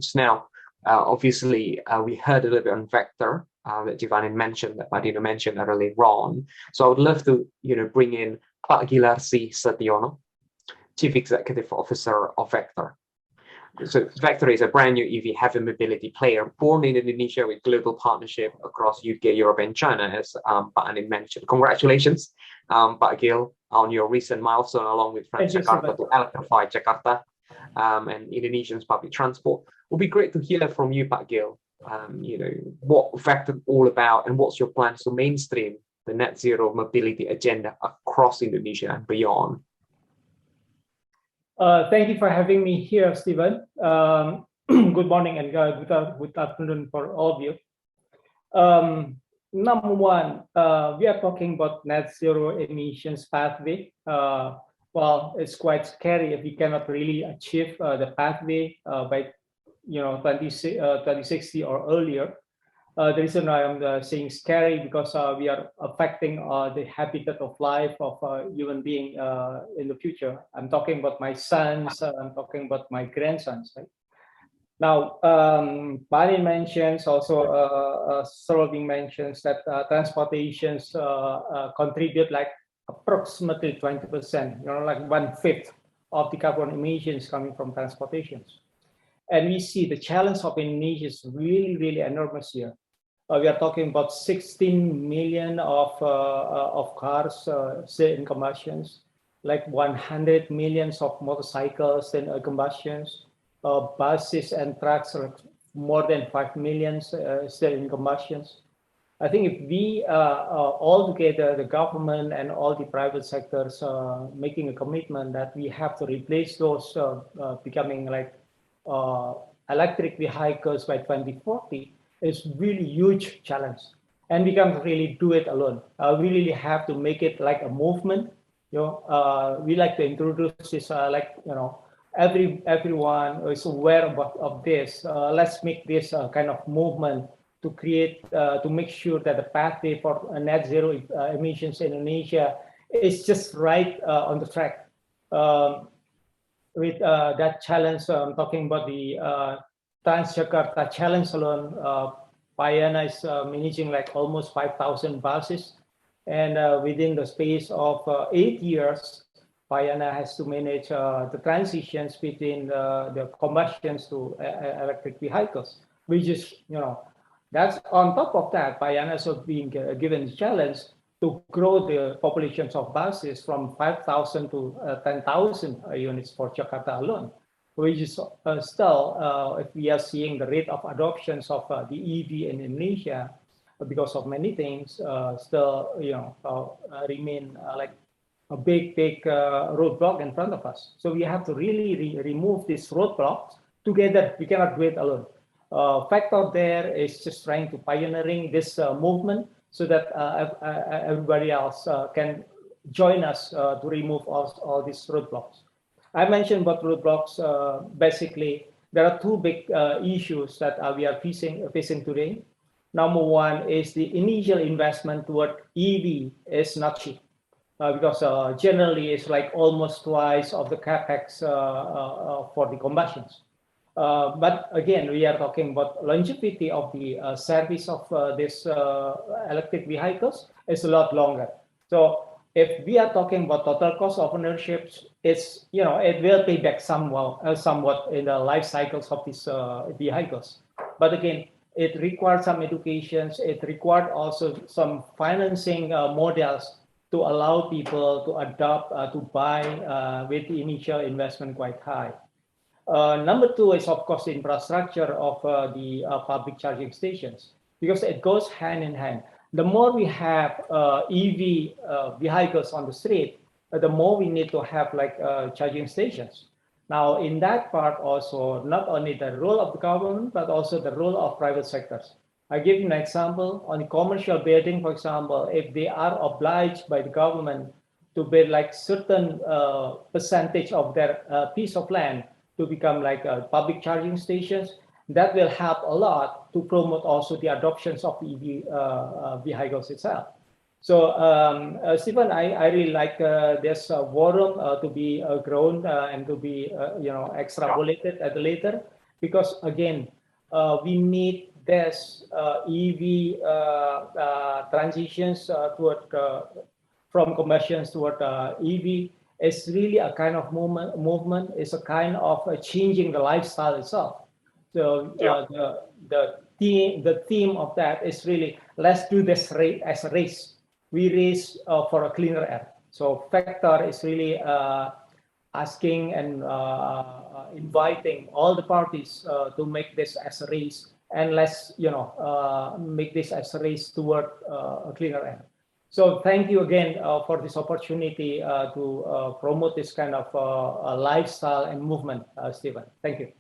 applications. Now, obviously, we heard a little bit on Vector that Giovanni mentioned, that Martino mentioned earlier on. So I would love to, bring in Pak Gilarsi Setijono, Chief Executive Officer of Vector. So Vector is a brand new EV heavy mobility player born in Indonesia with global partnership across UK, Europe, and China, as Pak Anin mentioned. Congratulations, Pak Gil, on your recent milestone, along with Transjakarta to electrify Jakarta and Indonesian's public transport. It would be great to hear from you, Pak Gil. What Vector all about, and what's your plans to mainstream the net zero mobility agenda across Indonesia and beyond? Thank you for having me here, Stephen. Good morning and good afternoon for all of you. Number one, we are talking about net zero emissions pathway. Well, it's quite scary if we cannot really achieve the pathway by 2060 or earlier. The reason why I'm saying scary because we are affecting the habitat of life of a human being in the future. I'm talking about my sons, I'm talking about my grandsons. Right? Now, Pani mentions also, Solving mentions that transportations contribute like approximately 20%, like 1/5 of the carbon emissions coming from transportations. And we see the challenge of Indonesia is really, really enormous here. We are talking about 16 million of cars still in combustions, like 100 millions of motorcycles in combustions, buses and trucks, more than 5 million still in combustions. I think if we all together, the government and all the private sectors making a commitment that we have to replace those becoming like electric vehicles by 2040, it's really huge challenge, and we can't really do it alone. We really have to make it like a movement. We like to introduce this everyone is aware of this. Let's make this kind of movement to create to make sure that the pathway for net zero emissions in Indonesia is just right on the track. With that challenge, I'm talking about the Transjakarta challenge alone. Payana is managing like almost 5,000 buses, and within the space of 8 years, Payana has to manage the transitions between the combustions to electric vehicles, which is, that's on top of that. Payana is being given the challenge to grow the populations of buses from 5,000 to 10,000 units for Jakarta alone, which is still, if we are seeing the rate of adoptions of the EV in Indonesia, because of many things, still, remain like a big roadblock in front of us. So we have to really remove these roadblocks together. We cannot do it alone. Factor there is just trying to pioneering this movement so that everybody else can join us to remove all these roadblocks. I mentioned about roadblocks. Basically, there are two big issues that we are facing today. Number one is the initial investment toward EV is not cheap. Because generally it's like almost twice of the capex for the combustions. But again, we are talking about longevity of the service of these electric vehicles is a lot longer. So if we are talking about total cost of ownership, it's it will pay back somewhat in the life cycles of these vehicles. But again, it requires some education. It required also some financing models to allow people to adopt, to buy with the initial investment quite high. Number two is, of course, the infrastructure of the public charging stations, because it goes hand in hand. The more we have EV vehicles on the street, the more we need to have like charging stations. Now, in that part also, not only the role of the government, but also the role of private sectors. I give you an example. On the commercial building, for example, if they are obliged by the government to build like certain percentage of their piece of land to become like public charging stations, that will help a lot to promote also the adoptions of EV vehicles itself. So, Stephen, I really like this forum to be grown and to be extrapolated at the later. because again, we need this EV transitions toward from combustions toward EV. It's really a kind of movement. It's a kind of changing the lifestyle itself. So the theme of that is really, let's do this as a race. We race for a cleaner air. So Factor is really asking and inviting all the parties to make this as a race, and let's make this as a race toward a cleaner air. So thank you again for this opportunity to promote this kind of lifestyle and movement, Stephen. Thank you.